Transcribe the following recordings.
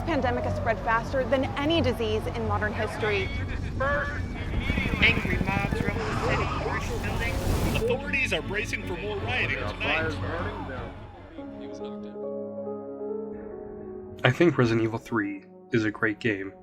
pandemic has spread faster than any disease in modern history. Angry mobs roam the city, commercial buildings. Authorities are bracing for more rioting tonight. I think Resident Evil 3 is a great game.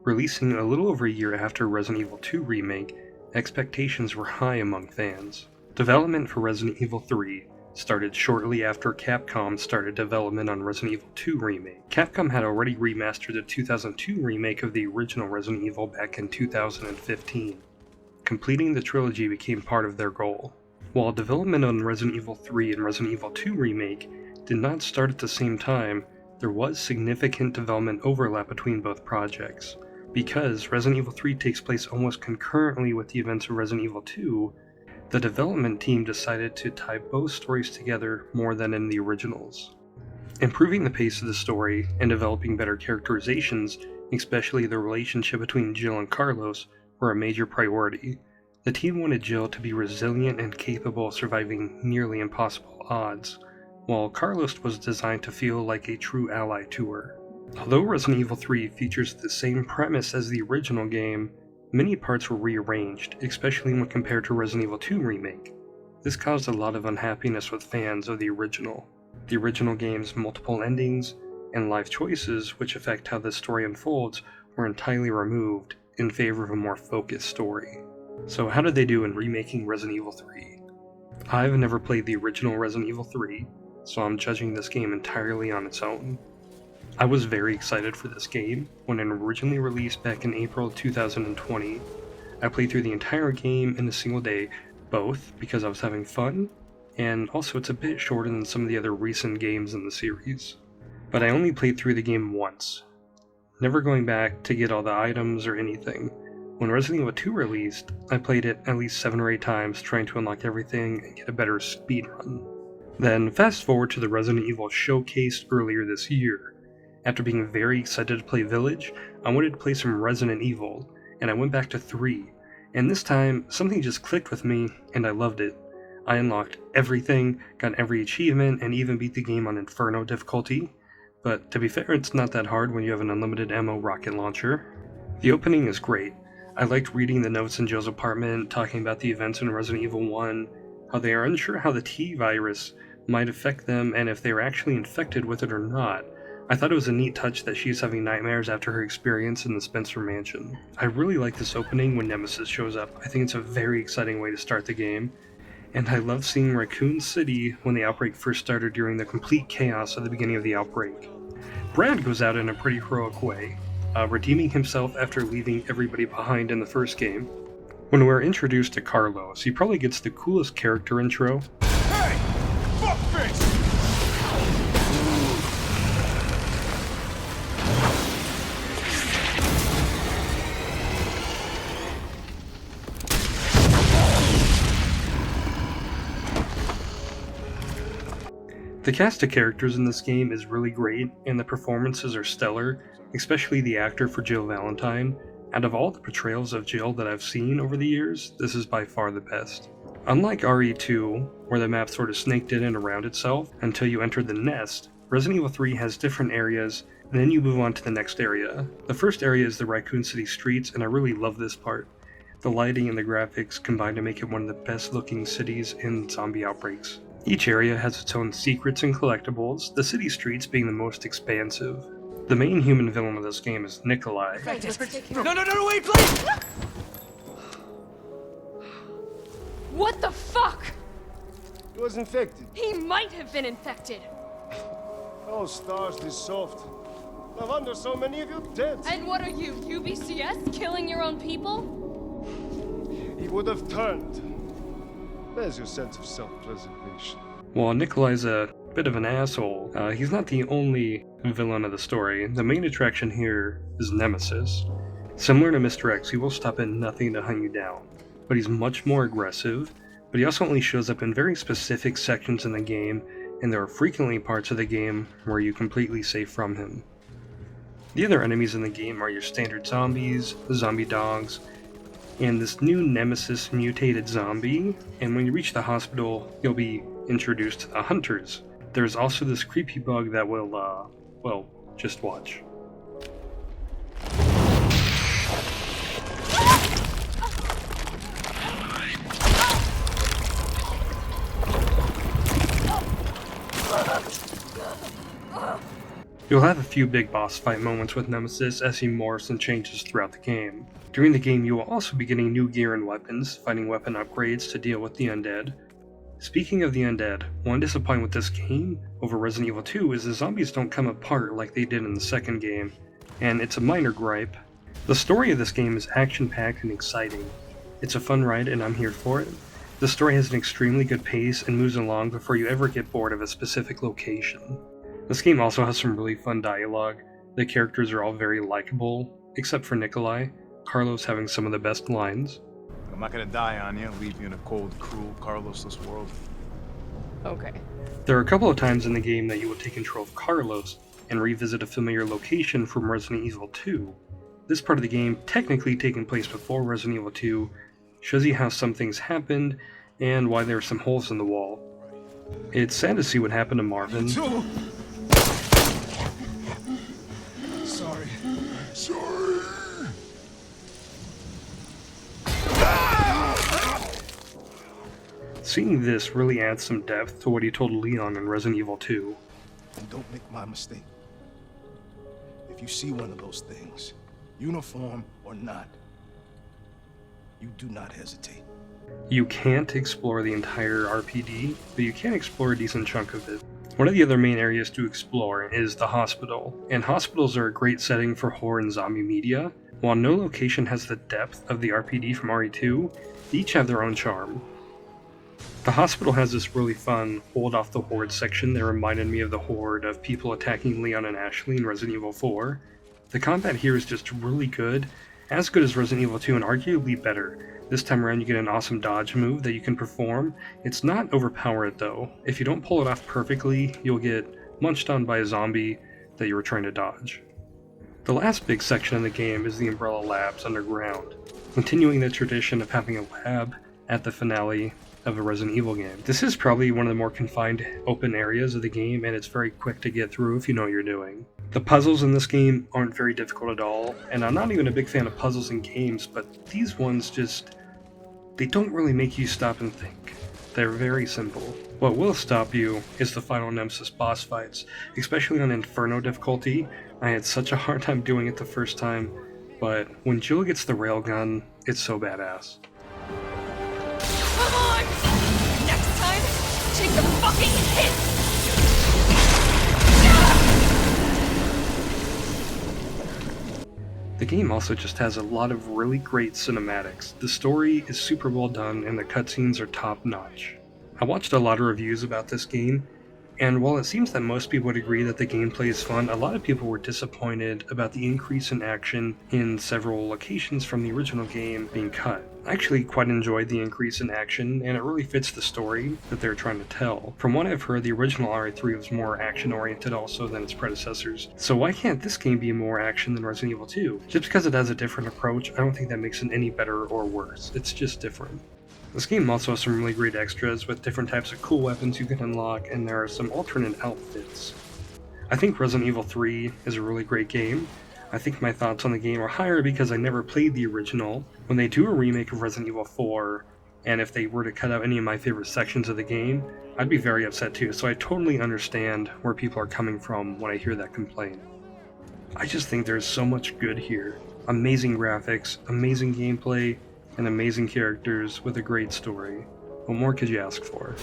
Releasing a little over a year after Resident Evil 2 Remake, expectations were high among fans. Development for Resident Evil 3 started shortly after Capcom started development on Resident Evil 2 Remake. Capcom had already remastered the 2002 remake of the original Resident Evil back in 2015. Completing the trilogy became part of their goal. While development on Resident Evil 3 and Resident Evil 2 Remake did not start at the same time, there was significant development overlap between both projects. Because Resident Evil 3 takes place almost concurrently with the events of Resident Evil 2, the development team decided to tie both stories together more than in the originals. Improving the pace of the story and developing better characterizations, especially the relationship between Jill and Carlos, were a major priority. The team wanted Jill to be resilient and capable of surviving nearly impossible odds, while Carlos was designed to feel like a true ally to her. Although Resident Evil 3 features the same premise as the original game, many parts were rearranged, especially when compared to Resident Evil 2 Remake. This caused a lot of unhappiness with fans of the original. The original game's multiple endings and life choices, which affect how the story unfolds, were entirely removed in favor of a more focused story. So how did they do in remaking Resident Evil 3? I've never played the original Resident Evil 3, so I'm judging this game entirely on its own. I was very excited for this game when it originally released back in April 2020. I played through the entire game in a single day, both because I was having fun, and also it's a bit shorter than some of the other recent games in the series. But I only played through the game once, never going back to get all the items or anything. When Resident Evil 2 released, I played it at least 7 or 8 times trying to unlock everything and get a better speedrun. Then fast forward to the Resident Evil showcase earlier this year. After being very excited to play Village, I wanted to play some Resident Evil, and I went back to 3, and this time something just clicked with me and I loved it. I unlocked everything, got every achievement, and even beat the game on Inferno difficulty, but to be fair, it's not that hard when you have an unlimited ammo rocket launcher. The opening is great. I liked reading the notes in Jill's apartment, talking about the events in Resident Evil 1, how they are unsure how the T-virus might affect them and if they were actually infected with it or not. I thought it was a neat touch that she's having nightmares after her experience in the Spencer Mansion. I really like this opening when Nemesis shows up. I think it's a very exciting way to start the game. And I love seeing Raccoon City when the outbreak first started during the complete chaos at the beginning of the outbreak. Brad goes out in a pretty heroic way, redeeming himself after leaving everybody behind in the first game. When we're introduced to Carlos, he probably gets the coolest character intro. Hey! Fuckface! The cast of characters in this game is really great, and the performances are stellar, especially the actor for Jill Valentine. Out of all the portrayals of Jill that I've seen over the years, this is by far the best. Unlike RE2, where the map sort of snaked in and around itself until you enter the nest, Resident Evil 3 has different areas, and then you move on to the next area. The first area is the Raccoon City streets, and I really love this part. The lighting and the graphics combine to make it one of the best looking cities in zombie outbreaks. Each area has its own secrets and collectibles, the city streets being the most expansive. The main human villain of this game is Nikolai. No, wait, please! What the fuck? He was infected. He might have been infected. Oh, stars, this soft. No wonder so many of you dead. And what are you, UBCS? Killing your own people? He would have turned. Where's your sense of self-preservation? While Nikolai's a bit of an asshole, he's not the only villain of the story. The main attraction here is Nemesis. Similar to Mr. X, he will stop at nothing to hunt you down, but he's much more aggressive, but he also only shows up in very specific sections in the game, and there are frequently parts of the game where you completely safe from him. The other enemies in the game are your standard zombies, zombie dogs, and this new Nemesis mutated zombie, and when you reach the hospital, you'll be introduced to the hunters. There's also this creepy bug that will, well, just watch. You'll have a few big boss fight moments with Nemesis as he morphs and changes throughout the game. During the game, you will also be getting new gear and weapons, fighting weapon upgrades to deal with the undead. Speaking of the undead, one disappointment with this game over Resident Evil 2 is the zombies don't come apart like they did in the second game, and it's a minor gripe. The story of this game is action-packed and exciting. It's a fun ride and I'm here for it. The story has an extremely good pace and moves along before you ever get bored of a specific location. This game also has some really fun dialogue. The characters are all very likable, except for Nikolai, Carlos having some of the best lines. I'm not gonna die on you, leave you in a cold, cruel, Carlosless world. Okay. There are a couple of times in the game that you will take control of Carlos and revisit a familiar location from Resident Evil 2. This part of the game, technically taking place before Resident Evil 2, shows you how some things happened and why there are some holes in the wall. It's sad to see what happened to Marvin. Sorry. Seeing this really adds some depth to what he told Leon in Resident Evil 2. And don't make my mistake. If you see one of those things, uniform or not, you do not hesitate. You can't explore the entire RPD, but you can explore a decent chunk of it. One of the other main areas to explore is the hospital, and hospitals are a great setting for horror and zombie media. While no location has the depth of the RPD from RE2, they each have their own charm. The hospital has this really fun hold off the horde section that reminded me of the horde of people attacking Leon and Ashley in Resident Evil 4. The combat here is just really good as Resident Evil 2 and arguably better. This time around you get an awesome dodge move that you can perform. It's not overpowered though. If you don't pull it off perfectly, you'll get munched on by a zombie that you were trying to dodge. The last big section of the game is the Umbrella Labs underground, continuing the tradition of having a lab at the finale of a Resident Evil game. This is probably one of the more confined open areas of the game, and it's very quick to get through if you know what you're doing. The puzzles in this game aren't very difficult at all, and I'm not even a big fan of puzzles in games, but these ones they don't really make you stop and think. They're very simple. What will stop you is the final Nemesis boss fights, especially on Inferno difficulty. I had such a hard time doing it the first time, but when Jill gets the railgun, it's so badass. Come on! Next time, take the fucking hit! The game also just has a lot of really great cinematics. The story is super well done and the cutscenes are top notch. I watched a lot of reviews about this game, and while it seems that most people would agree that the gameplay is fun, a lot of people were disappointed about the increase in action in several locations from the original game being cut. I actually quite enjoyed the increase in action, and it really fits the story that they're trying to tell. From what I've heard, the original RE3 was more action-oriented also than its predecessors. So why can't this game be more action than Resident Evil 2? Just because it has a different approach, I don't think that makes it any better or worse. It's just different. This game also has some really great extras with different types of cool weapons you can unlock, and there are some alternate outfits. I think Resident Evil 3 is a really great game. I think my thoughts on the game are higher because I never played the original. When they do a remake of Resident Evil 4, and if they were to cut out any of my favorite sections of the game, I'd be very upset too, so I totally understand where people are coming from when I hear that complaint. I just think there's so much good here. Amazing graphics, amazing gameplay, and amazing characters with a great story. What more could you ask for?